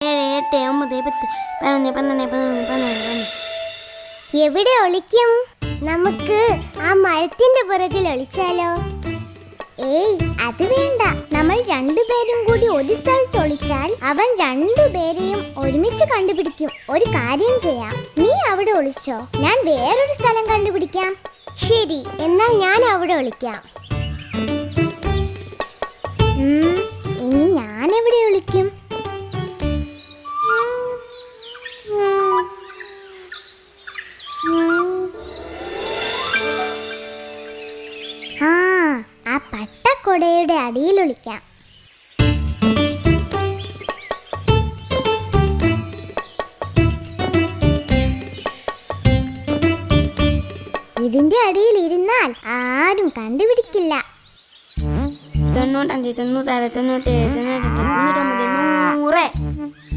8, 9, 10, 11, 12, 13, 14. എവിടെ ഒളിക്കും? നമുക്ക് ആ മരത്തിന്റെ പുറകിൽ ഒളിച്ചാലോ? ഏയ്, അത് വേണ്ട. നമ്മൾ രണ്ടുപേരും കൂടി ഒരു സ്ഥലത്ത് ഒളിച്ചാൽ അവൻ രണ്ടുപേരെയും ഒരുമിച്ച് കണ്ടുപിടിക്കും. ഒരു കാര്യം ചെയ്യാം, നീ അവിടെ ഒളിച്ചോ, ഞാൻ വേറൊരു സ്ഥലം കണ്ടുപിടിക്കാം. ശരി, എന്നാൽ ഞാൻ അവിടെ ഒളിക്കാം. ഇനി ഞാൻ എവിടെ ഒളിക്കും? ആ പട്ടക്കൊടയുടെ അടിയിൽ ഒളിക്കാം. ഇതിന്റെ അടിയിൽ ഇരുന്നാൽ ആരും കണ്ടുപിടിക്കില്ല. 95, 96, 97, 98, 99, 100.